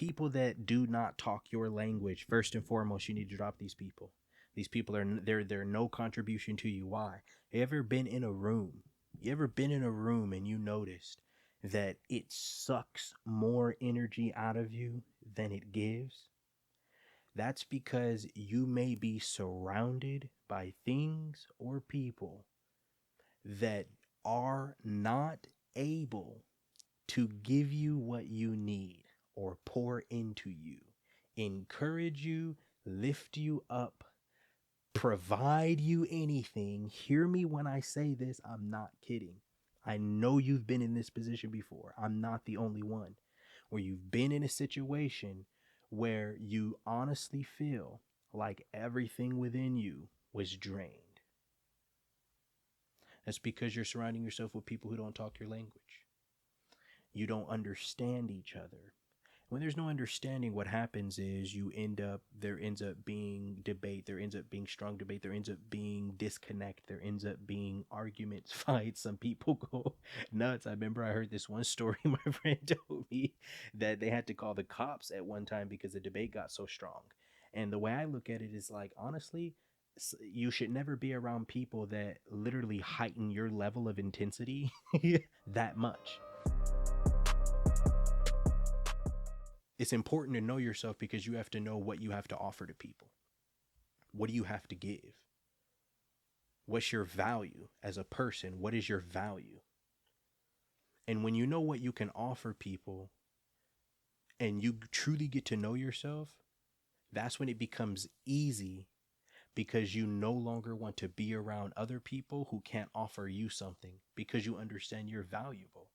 people that do not talk your language, first and foremost, you need to drop these people. These people are they're no contribution to you. Why? You ever been in a room? You ever been in a room and you noticed that it sucks more energy out of you than it gives? That's because you may be surrounded by things or people that are not able to give you what you need or pour into you, encourage you, lift you up, provide you anything. Hear me when I say this, I'm not kidding. I know you've been in this position before. I'm not the only one. Where you've been in a situation where you honestly feel like everything within you was drained. That's because you're surrounding yourself with people who don't talk your language. You don't understand each other. When there's no understanding, what happens is there ends up being debate, there ends up being strong debate, there ends up being disconnect, there ends up being arguments, fights. Some people go nuts. I remember I heard this one story my friend told me that they had to call the cops at one time because the debate got so strong. And the way I look at it is like, honestly, you should never be around people that literally heighten your level of intensity that much. It's important to know yourself because you have to know what you have to offer to people. What do you have to give? What's your value as a person? What is your value? And when you know what you can offer people and you truly get to know yourself, that's when it becomes easy because you no longer want to be around other people who can't offer you something because you understand you're valuable.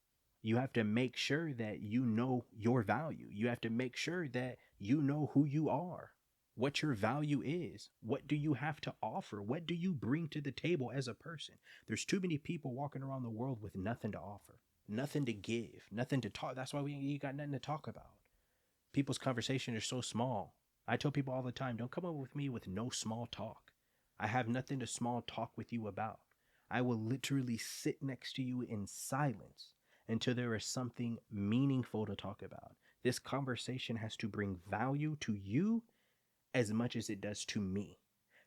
You have to make sure that you know your value. You have to make sure that you know who you are, what your value is. What do you have to offer? What do you bring to the table as a person? There's too many people walking around the world with nothing to offer, nothing to give, nothing to talk. That's why you got nothing to talk about. People's conversation is so small. I tell people all the time, don't come up with me with no small talk. I have nothing to small talk with you about. I will literally sit next to you in silence until there is something meaningful to talk about. This conversation has to bring value to you as much as it does to me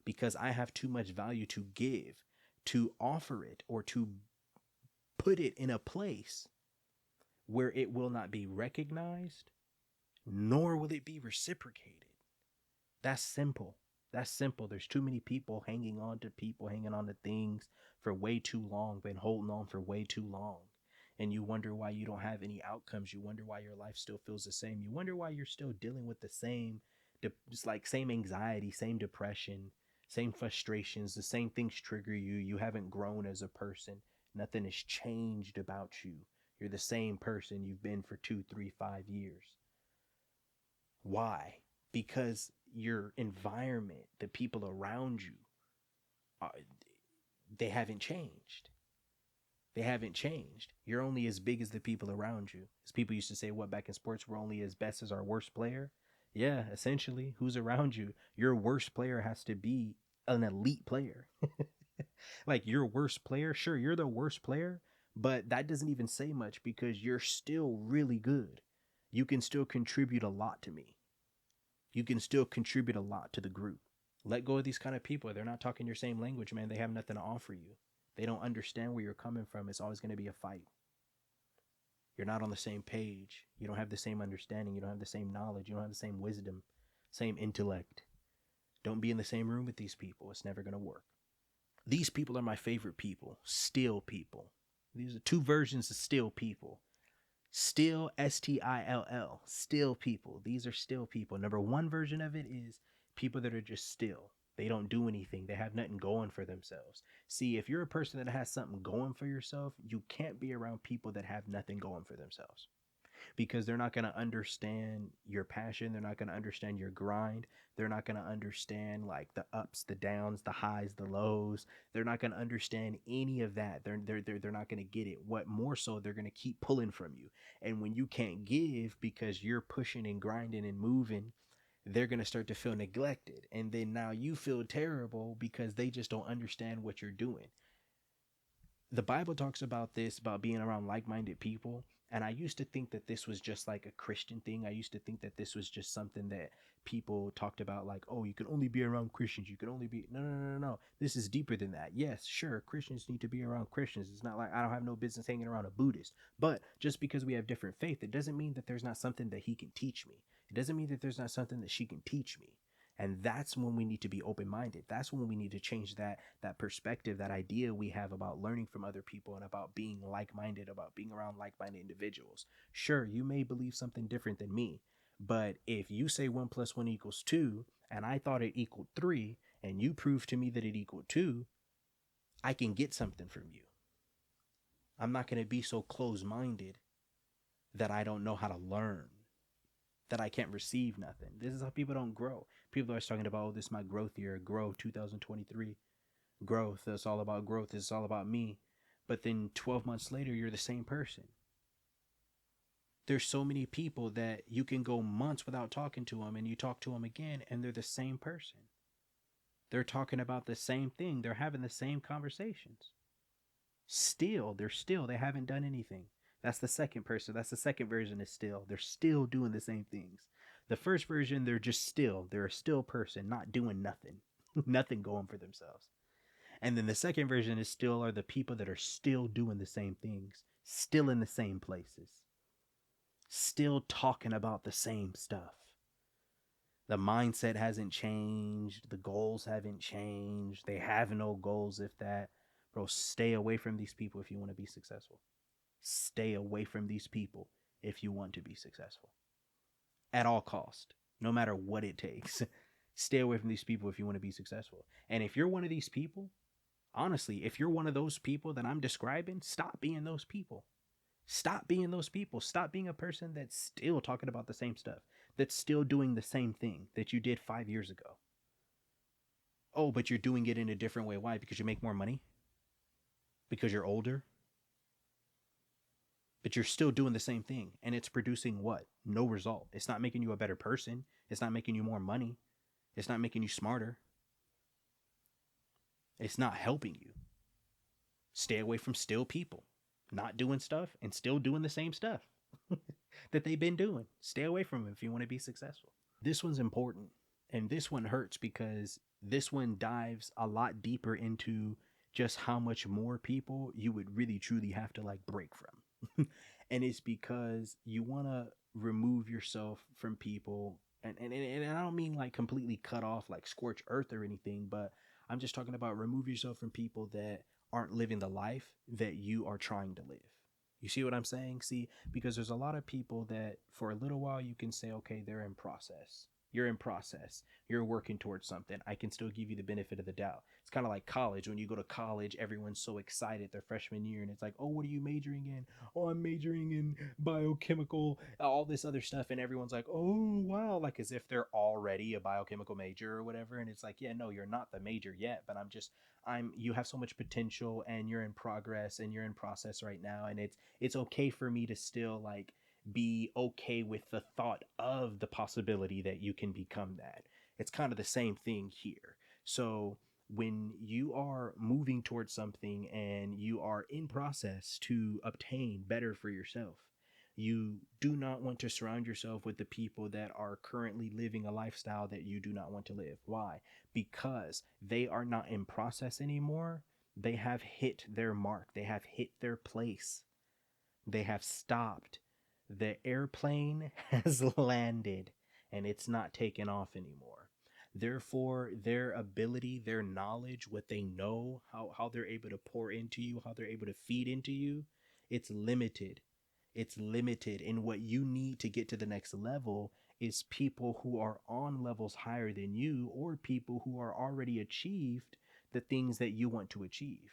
because I have too much value to give, to offer it, or to put it in a place where it will not be recognized, nor will it be reciprocated. That's simple. That's simple. There's too many people hanging on to things for way too long, been holding on for way too long. And you wonder why you don't have any outcomes. You wonder why your life still feels the same. You wonder why you're still dealing with the same, just like same anxiety, same depression, same frustrations, the same things trigger you. You haven't grown as a person. Nothing has changed about you. You're the same person you've been for 2, 3, 5 years. Why? Because your environment, the people around you, uh, they haven't changed. They haven't changed. You're only as big as the people around you. As people used to say, what, back in sports, we're only as best as our worst player. Yeah, essentially, who's around you? Your worst player has to be an elite player. Like your worst player, sure, you're the worst player, but that doesn't even say much because you're still really good. You can still contribute a lot to me. You can still contribute a lot to the group. Let go of these kind of people. They're not talking your same language, man. They have nothing to offer you. They don't understand where you're coming from. It's always going to be a fight. You're not on the same page. You don't have the same understanding. You don't have the same knowledge. You don't have the same wisdom, same intellect. Don't be in the same room with these people. It's never going to work. These people are my favorite people. Still people. These are two versions of still people. Still, STILL, still people. These are still people. Number one version of it is people that are just still. They don't do anything. They have nothing going for themselves. See, if you're a person that has something going for yourself, you can't be around people that have nothing going for themselves because they're not going to understand your passion. They're not going to understand your grind. They're not going to understand like the ups, the downs, the highs, the lows. They're not going to understand any of that. They're not going to get it. What more so, they're going to keep pulling from you. And when you can't give because you're pushing and grinding and moving, they're going to start to feel neglected. And then now you feel terrible because they just don't understand what you're doing. The Bible talks about this, about being around like-minded people. And I used to think that this was just like a Christian thing. I used to think that this was just something that people talked about, like, oh, you can only be around Christians. You can only be. No, no, no, no, no. This is deeper than that. Yes, sure, Christians need to be around Christians. It's not like I don't have no business hanging around a Buddhist. But just because we have different faith, it doesn't mean that there's not something that he can teach me. It doesn't mean that there's not something that she can teach me. And that's when we need to be open-minded. That's when we need to change that perspective, that idea we have about learning from other people and about being like-minded, about being around like-minded individuals. Sure, you may believe something different than me, but if you say 1 plus 1 equals 2 and I thought it equaled 3 and you prove to me that it equaled 2, I can get something from you. I'm not going to be so closed-minded that I don't know how to learn, that I can't receive nothing. This is how people don't grow. People are talking about, oh, this is my growth year, grow 2023. Growth, it's all about growth, it's all about me. But then 12 months later, you're the same person. There's so many people that you can go months without talking to them and you talk to them again and they're the same person. They're talking about the same thing. They're having the same conversations. They haven't done anything. That's the second person. That's the second version is still. They're still doing the same things. The first version, they're just still. They're a still person, not doing nothing. Nothing going for themselves. And then the second version is still are the people that are still doing the same things, still in the same places, still talking about the same stuff. The mindset hasn't changed. The goals haven't changed. They have no goals, if that. Bro, stay away from these people if you want to be successful. Stay away from these people if you want to be successful. At all cost, no matter what it takes. Stay away from these people if you want to be successful. And if you're one of these people, honestly, if you're one of those people that I'm describing, stop being those people. Stop being those people. Stop being a person that's still talking about the same stuff, that's still doing the same thing that you did 5 years ago. Oh, but you're doing it in a different way. Why? Because you make more money? Because you're older? But you're still doing the same thing. And it's producing what? No result. It's not making you a better person. It's not making you more money. It's not making you smarter. It's not helping you. Stay away from still people. Not doing stuff and still doing the same stuff that they've been doing. Stay away from them if you want to be successful. This one's important. And this one hurts because this one dives a lot deeper into just how much more people you would really truly have to like break from. And it's because you want to remove yourself from people. And I don't mean like completely cut off like scorch earth or anything, but I'm just talking about remove yourself from people that aren't living the life that you are trying to live. You see what I'm saying? See, because there's a lot of people that for a little while you can say, okay, they're in process. You're in process. You're working towards something. I can still give you the benefit of the doubt. It's kind of like college. When you go to college, everyone's so excited their freshman year, and it's like, oh, what are you majoring in? Oh, I'm majoring in biochemical, all this other stuff. And everyone's like, oh, wow, like as if they're already a biochemical major or whatever. And it's like, yeah, no, you're not the major yet, but you have so much potential and you're in progress and you're in process right now. And it's okay for me to still like be okay with the thought of the possibility that you can become that. It's kind of the same thing here. So when you are moving towards something and you are in process to obtain better for yourself, you do not want to surround yourself with the people that are currently living a lifestyle that you do not want to live. Why? Because they are not in process anymore. They have hit their mark. They have hit their place. They have stopped. The airplane has landed and it's not taken off anymore. Therefore, their ability, their knowledge, what they know, how they're able to pour into you, how they're able to feed into you, it's limited. It's limited. And what you need to get to the next level is people who are on levels higher than you, or people who are already achieved the things that you want to achieve.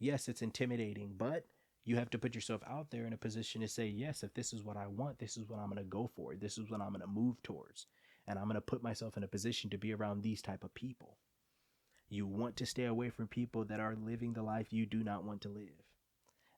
Yes, it's intimidating, but you have to put yourself out there in a position to say, yes, if this is what I want, this is what I'm going to go for. This is what I'm going to move towards. And I'm going to put myself in a position to be around these type of people. You want to stay away from people that are living the life you do not want to live.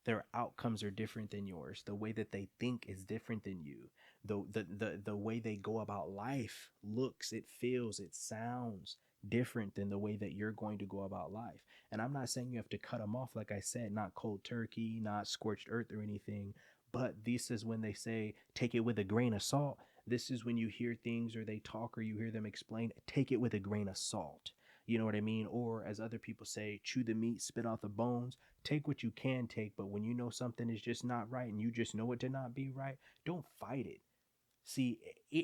Their outcomes are different than yours. The way that they think is different than you. The way they go about life looks, it feels, it sounds different than the way that you're going to go about life. And I'm not saying you have to cut them off, like I said, not cold turkey, not scorched earth or anything, But this is when they say take it with a grain of salt. This is when you hear things or they talk or you hear them explain, take it with a grain of salt. You know what I mean? Or as other people say, chew the meat, spit out the bones. Take what you can take, but when you know something is just not right and you just know it to not be right, don't fight it. See,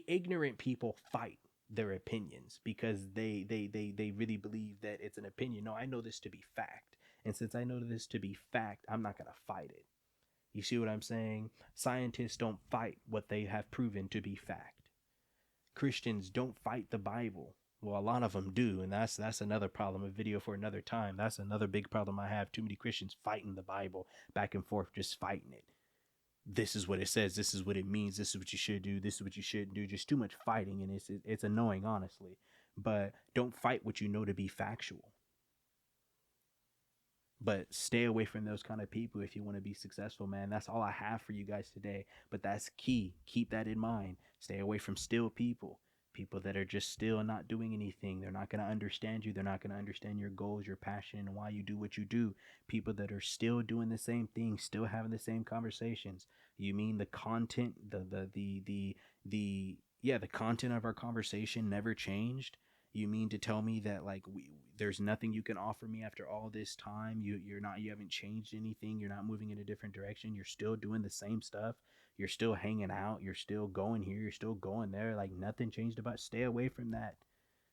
ignorant people fight their opinions because they really believe that it's an opinion. No, I know this to be fact. And since I know this to be fact, I'm not going to fight it. You see what I'm saying? Scientists don't fight what they have proven to be fact. Christians don't fight the Bible. Well, a lot of them do, and that's another problem, a video for another time. That's another big problem I have. Too many Christians fighting the Bible back and forth, just fighting it. This is what it says, this is what it means, this is what you should do, this is what you shouldn't do. Just too much fighting, and it's annoying, honestly. But don't fight what you know to be factual. But stay away from those kind of people if you want to be successful, man. That's all I have for you guys today. But that's key. Keep that in mind. Stay away from still people. People that are just still not doing anything. They're not going to understand you. They're not going to understand your goals, your passion, and why you do what you do. People that are still doing the same thing, still having the same conversations. You mean the content, the content of our conversation never changed? You mean to tell me that like there's nothing you can offer me after all this time? You haven't changed anything. You're not moving in a different direction. You're still doing the same stuff. You're still hanging out. You're still going here. You're still going there. Like nothing changed about. Stay away from that.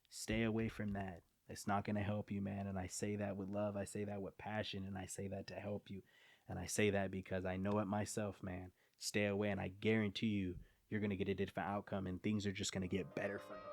Stay away from that. It's not going to help you, man. And I say that with love. I say that with passion, and I say that to help you. And I say that because I know it myself, man. Stay away, and I guarantee you, you're going to get a different outcome, and things are just going to get better for you.